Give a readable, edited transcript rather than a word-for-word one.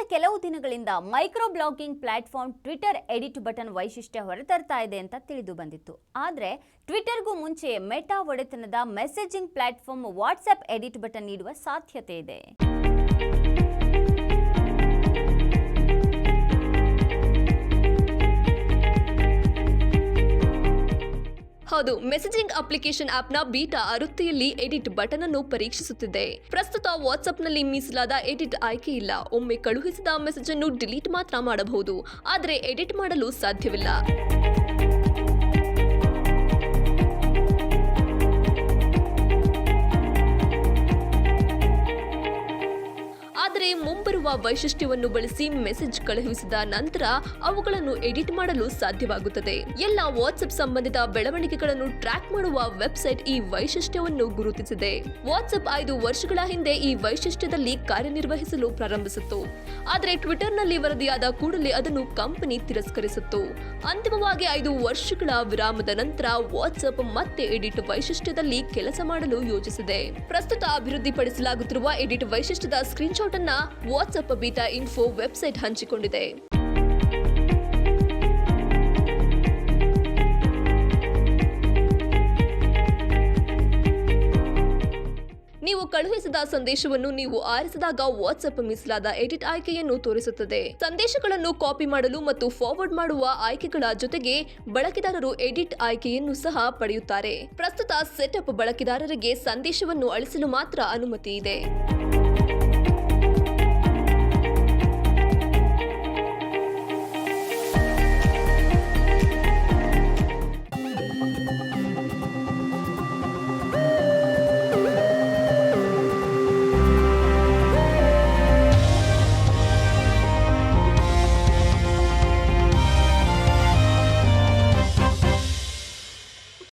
ಕಳೆದ ಕೆಲವು ದಿನಗಳಿಂದ micro blogging platform Twitter edit button ವೈಶಿಷ್ಟ್ಯ ಹೊರತರ್ತಾ ಇದೆ ಅಂತ ತಿಳಿದು ಬಂದಿತ್ತು. ಆದರೆ ಟ್ವಿಟರ್ಗೂ ಮುಂಚೆ ಮೆಟಾ ಒಡೆತನದ messaging platform WhatsApp edit button ನೀಡುವ ಸಾಧ್ಯತೆ ಇದೆ. ಹೌದು, ಮೆಸೇಜಿಂಗ್ ಅಪ್ಲಿಕೇಶನ್ ಆಪ್ನ ಬೀಟಾ ಆವೃತ್ತಿಯಲ್ಲಿ ಎಡಿಟ್ ಬಟನ್ ಅನ್ನು ಪರೀಕ್ಷಿಸುತ್ತಿದೆ. ಪ್ರಸ್ತುತ ವಾಟ್ಸ್ಆಪ್ನಲ್ಲಿ ಮೀಸಲಾದ ಎಡಿಟ್ ಆಯ್ಕೆ ಇಲ್ಲ. ಒಮ್ಮೆ ಕಳುಹಿಸಿದ ಮೆಸೇಜ್ ಅನ್ನು ಡಿಲೀಟ್ ಮಾತ್ರ ಮಾಡಬಹುದು, ಆದರೆ ಎಡಿಟ್ ಮಾಡಲು ಸಾಧ್ಯವಿಲ್ಲ. ಆದರೆ ಮುಂಬರುವ ವೈಶಿಷ್ಟ್ಯವನ್ನು ಬಳಸಿ ಮೆಸೇಜ್ ಕಳುಹಿಸಿದ ನಂತರ ಅವುಗಳನ್ನು ಎಡಿಟ್ ಮಾಡಲು ಸಾಧ್ಯವಾಗುತ್ತದೆ. ಎಲ್ಲ ವಾಟ್ಸ್ಆಪ್ ಸಂಬಂಧಿತ ಬೆಳವಣಿಗೆಗಳನ್ನು ಟ್ರ್ಯಾಕ್ ಮಾಡುವ ವೆಬ್ಸೈಟ್ ಈ ವೈಶಿಷ್ಟ್ಯವನ್ನು ಗುರುತಿಸಿದೆ. ವಾಟ್ಸ್ಆಪ್ 5 ವರ್ಷಗಳ ಹಿಂದೆ ಈ ವೈಶಿಷ್ಟ್ಯದಲ್ಲಿ ಕಾರ್ಯನಿರ್ವಹಿಸಲು ಪ್ರಾರಂಭಿಸಿತ್ತು. ಆದರೆ ಟ್ವಿಟರ್ನಲ್ಲಿ ವರದಿಯಾದ ಕೂಡಲೇ ಅದನ್ನು ಕಂಪನಿ ತಿರಸ್ಕರಿಸಿತ್ತು. ಅಂತಿಮವಾಗಿ 5 ವರ್ಷಗಳ ವಿರಾಮದ ನಂತರ ವಾಟ್ಸ್ಆಪ್ ಮತ್ತೆ ಎಡಿಟ್ ವೈಶಿಷ್ಟ್ಯದಲ್ಲಿ ಕೆಲಸ ಮಾಡಲು ಯೋಜಿಸಿದೆ. ಪ್ರಸ್ತುತ ಅಭಿವೃದ್ಧಿಪಡಿಸಲಾಗುತ್ತಿರುವ ಎಡಿಟ್ ವೈಶಿಷ್ಟ್ಯದ ಸ್ಕ್ರೀನ್ಶಾಟ್ ಅನ್ನ ವಾಟ್ಸ್ಆಪ್ ಬೀಟಾ ಇನ್ಫೋ ವೆಬ್ಸೈಟ್ ಹಂಚಿಕೊಂಡಿದೆ. ನೀವು ಕಳುಹಿಸಿದ ಸಂದೇಶವನ್ನು ನೀವು ಆರಿಸಿದಾಗ ವಾಟ್ಸ್ಆಪ್ ಮೀಸಲಾದ ಎಡಿಟ್ ಆಯ್ಕೆಯನ್ನು ತೋರಿಸುತ್ತದೆ. ಸಂದೇಶಗಳನ್ನು ಕಾಪಿ ಮಾಡಲು ಮತ್ತು ಫಾರ್ವರ್ಡ್ ಮಾಡುವ ಆಯ್ಕೆಗಳ ಜೊತೆಗೆ ಬಳಕೆದಾರರು ಎಡಿಟ್ ಆಯ್ಕೆಯನ್ನು ಸಹ ಪಡೆಯುತ್ತಾರೆ. ಪ್ರಸ್ತುತ ಸೆಟಪ್ ಬಳಕೆದಾರರಿಗೆ ಸಂದೇಶವನ್ನು ಅಳಿಸಲು ಮಾತ್ರ ಅನುಮತಿ ಇದೆ.